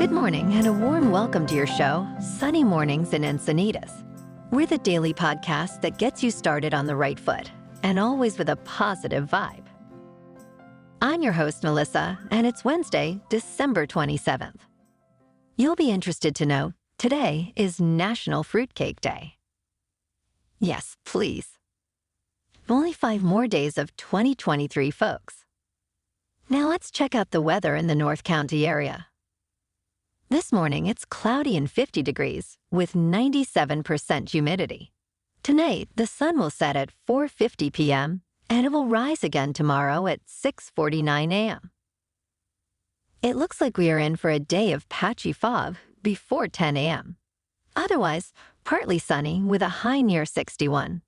Good morning and a warm welcome to your show, Sunny Mornings in Encinitas. We're the daily podcast that gets you started on the right foot and always with a positive vibe. I'm your host, Melissa, and it's Wednesday, December 27th. You'll be interested to know today is National Fruitcake Day. Yes, please. Only 5 more days of 2023, folks. Now let's check out the weather in the North County area. This morning, it's cloudy and 50 degrees with 97% humidity. Tonight, the sun will set at 4:50 p.m. and it will rise again tomorrow at 6:49 a.m. It looks like we are in for a day of patchy fog before 10 a.m. Otherwise, partly sunny with a high near 61.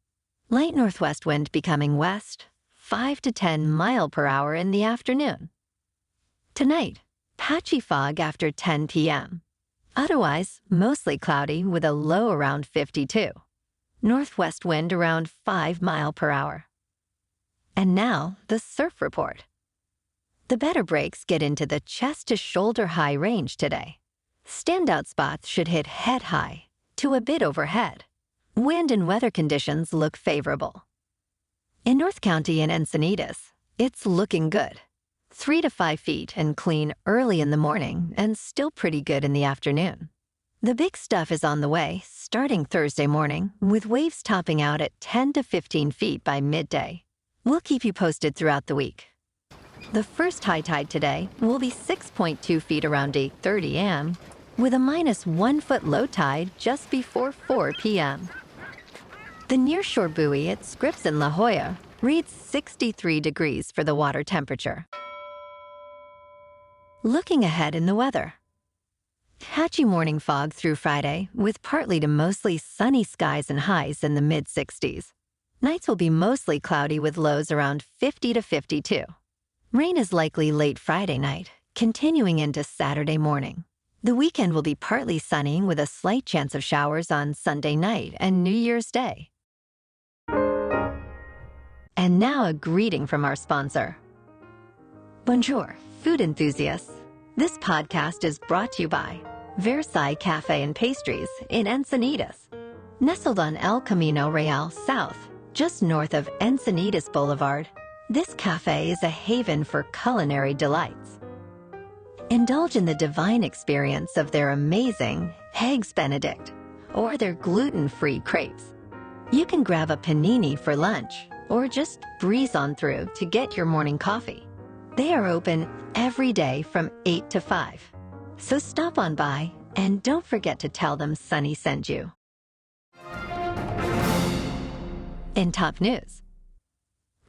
Light northwest wind becoming west, 5 to 10 mile per hour in the afternoon. Tonight, patchy fog after 10 p.m. Otherwise, mostly cloudy with a low around 52. Northwest wind around 5 mile per hour. And now, the surf report. The better breaks get into the chest to shoulder high range today. Standout spots should hit head high to a bit overhead. Wind and weather conditions look favorable. In North County and Encinitas, it's looking good. 3 to 5 feet and clean early in the morning and still pretty good in the afternoon. The big stuff is on the way starting Thursday morning with waves topping out at 10 to 15 feet by midday. We'll keep you posted throughout the week. The first high tide today will be 6.2 feet around 8:30 a.m. with a -1 foot low tide just before 4 p.m. The nearshore buoy at Scripps in La Jolla reads 63 degrees for the water temperature. Looking ahead in the weather. Patchy morning fog through Friday with partly to mostly sunny skies and highs in the mid-60s. Nights will be mostly cloudy with lows around 50 to 52. Rain is likely late Friday night, continuing into Saturday morning. The weekend will be partly sunny with a slight chance of showers on Sunday night and New Year's Day. And now a greeting from our sponsor. Bonjour, food enthusiasts. This podcast is brought to you by Versailles Cafe and Pastries in Encinitas. Nestled on El Camino Real South, just north of Encinitas Boulevard, this cafe is a haven for culinary delights. Indulge in the divine experience of their amazing Eggs Benedict or their gluten-free crepes. You can grab a panini for lunch or just breeze on through to get your morning coffee. They are open every day from 8 to 5. So stop on by and don't forget to tell them Sunny sent you. In top news,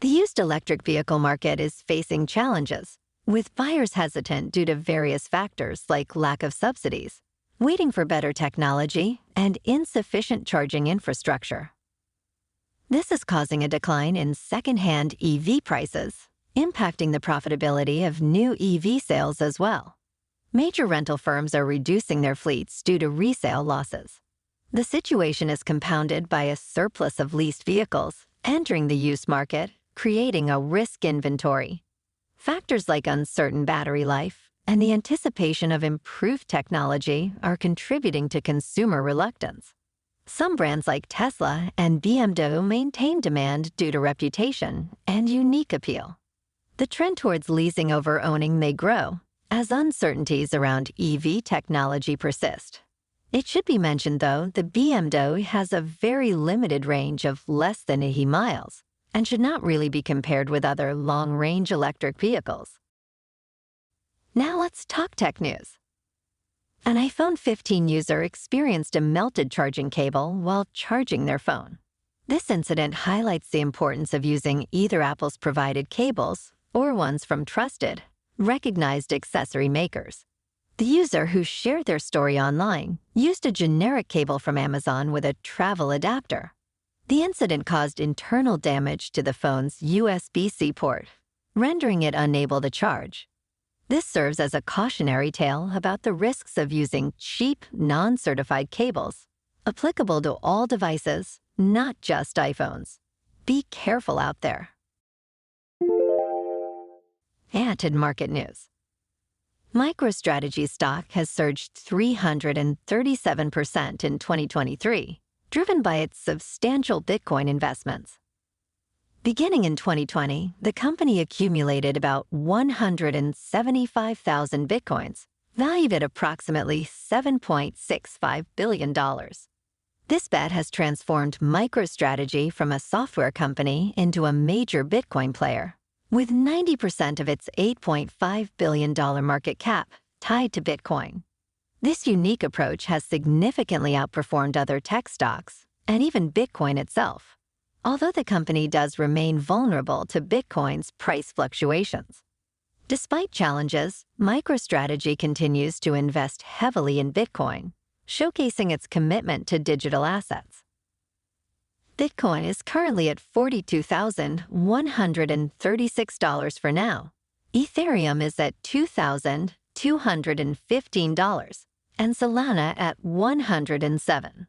the used electric vehicle market is facing challenges, with buyers hesitant due to various factors like lack of subsidies, waiting for better technology, and insufficient charging infrastructure. This is causing a decline in second-hand EV prices, impacting the profitability of new EV sales as well. Major rental firms are reducing their fleets due to resale losses. The situation is compounded by a surplus of leased vehicles entering the used market, creating a risk inventory. Factors like uncertain battery life and the anticipation of improved technology are contributing to consumer reluctance. Some brands like Tesla and BMW maintain demand due to reputation and unique appeal. The trend towards leasing over owning may grow as uncertainties around EV technology persist. It should be mentioned, though, the BMW has a very limited range of less than 80 miles and should not really be compared with other long-range electric vehicles. Now let's talk tech news. An iPhone 15 user experienced a melted charging cable while charging their phone. This incident highlights the importance of using either Apple's provided cables or ones from trusted, recognized accessory makers. The user who shared their story online used a generic cable from Amazon with a travel adapter. The incident caused internal damage to the phone's USB-C port, rendering it unable to charge. This serves as a cautionary tale about the risks of using cheap, non-certified cables, applicable to all devices, not just iPhones. Be careful out there. And in market news. MicroStrategy stock has surged 337% in 2023, driven by its substantial Bitcoin investments. Beginning in 2020, the company accumulated about 175,000 Bitcoins, valued at approximately $7.65 billion. This bet has transformed MicroStrategy from a software company into a major Bitcoin player, with 90% of its $8.5 billion market cap tied to Bitcoin. This unique approach has significantly outperformed other tech stocks and even Bitcoin itself, although the company does remain vulnerable to Bitcoin's price fluctuations. Despite challenges, MicroStrategy continues to invest heavily in Bitcoin, showcasing its commitment to digital assets. Bitcoin is currently at $42,136 for now. Ethereum is at $2,215, and Solana at $107.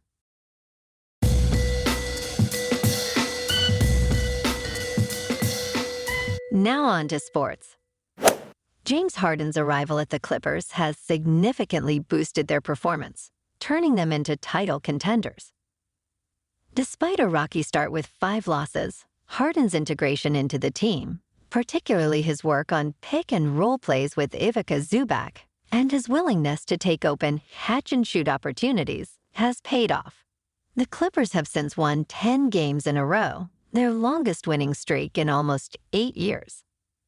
Now on to sports. James Harden's arrival at the Clippers has significantly boosted their performance, turning them into title contenders. Despite a rocky start with 5 losses, Harden's integration into the team, particularly his work on pick-and-roll plays with Ivica Zubac and his willingness to take open catch-and-shoot opportunities, has paid off. The Clippers have since won 10 games in a row, their longest winning streak in almost 8 years.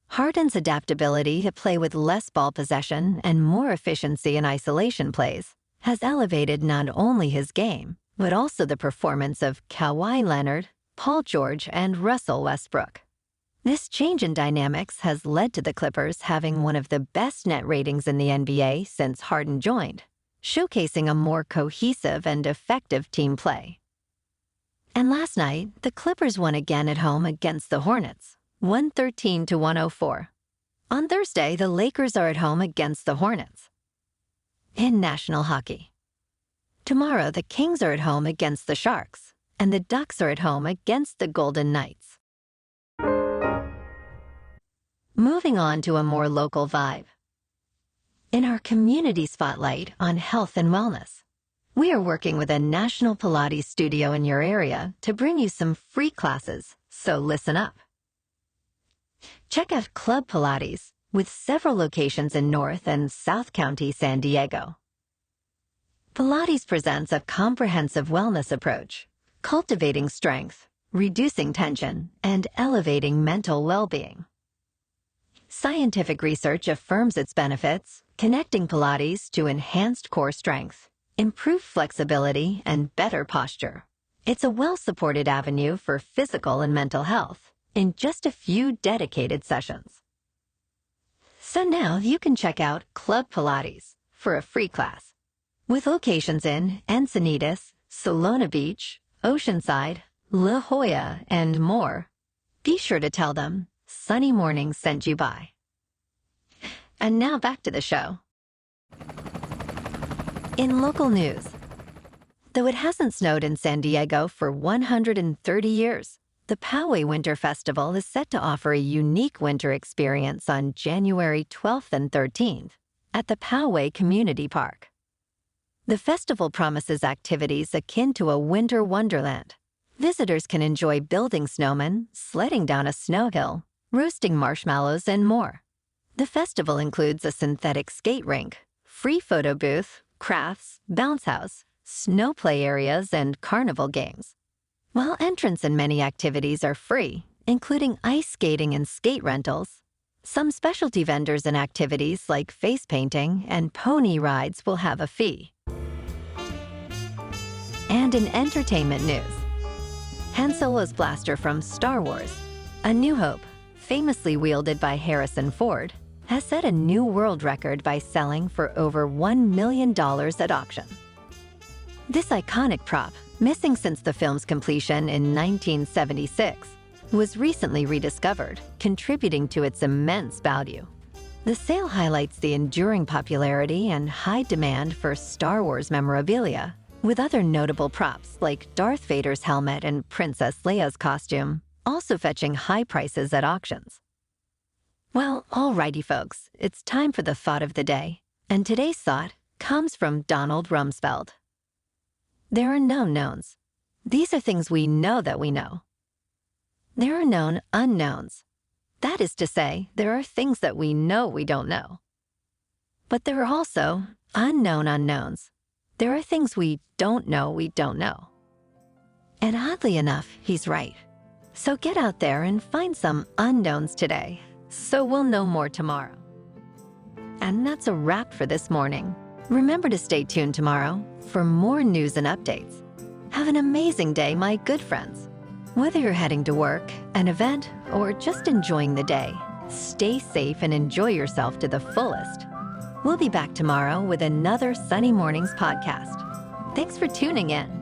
Harden's adaptability to play with less ball possession and more efficiency in isolation plays has elevated not only his game, but also the performance of Kawhi Leonard, Paul George, and Russell Westbrook. This change in dynamics has led to the Clippers having one of the best net ratings in the NBA since Harden joined, showcasing a more cohesive and effective team play. And last night, the Clippers won again at home against the Hornets, 113-104. On Thursday, the Lakers are at home against the Hornets. In national hockey, tomorrow the Kings are at home against the Sharks, and the Ducks are at home against the Golden Knights. Moving on to a more local vibe. In our community spotlight on health and wellness, we are working with a National Pilates studio in your area to bring you some free classes, so listen up. Check out Club Pilates, with several locations in North and South County, San Diego. Pilates presents a comprehensive wellness approach, cultivating strength, reducing tension, and elevating mental well-being. Scientific research affirms its benefits, connecting Pilates to enhanced core strength, improved flexibility, and better posture. It's a well-supported avenue for physical and mental health in just a few dedicated sessions. So now you can check out Club Pilates for a free class. With locations in Encinitas, Solana Beach, Oceanside, La Jolla, and more, be sure to tell them Sunny Mornings sent you by. And now back to the show. In local news, though it hasn't snowed in San Diego for 130 years, the Poway Winter Festival is set to offer a unique winter experience on January 12th and 13th at the Poway Community Park. The festival promises activities akin to a winter wonderland. Visitors can enjoy building snowmen, sledding down a snow hill, roasting marshmallows, and more. The festival includes a synthetic skate rink, free photo booth, crafts, bounce house, snow play areas, and carnival games. While entrance and many activities are free, including ice skating and skate rentals, some specialty vendors and activities like face painting and pony rides will have a fee. And in entertainment news, Han Solo's blaster from Star Wars, A New Hope, famously wielded by Harrison Ford, has set a new world record by selling for over $1 million at auction. This iconic prop, missing since the film's completion in 1976, was recently rediscovered, contributing to its immense value. The sale highlights the enduring popularity and high demand for Star Wars memorabilia, with other notable props like Darth Vader's helmet and Princess Leia's costume also fetching high prices at auctions. Well, alrighty, folks, it's time for the thought of the day. And today's thought comes from Donald Rumsfeld. There are known knowns. These are things we know that we know. There are known unknowns. That is to say, there are things that we know we don't know. But there are also unknown unknowns. There are things we don't know. And oddly enough, he's right. So get out there and find some unknowns today, so we'll know more tomorrow. And that's a wrap for this morning. Remember to stay tuned tomorrow for more news and updates. Have an amazing day, my good friends. Whether you're heading to work, an event, or just enjoying the day, stay safe and enjoy yourself to the fullest. We'll be back tomorrow with another Sunny Mornings podcast. Thanks for tuning in.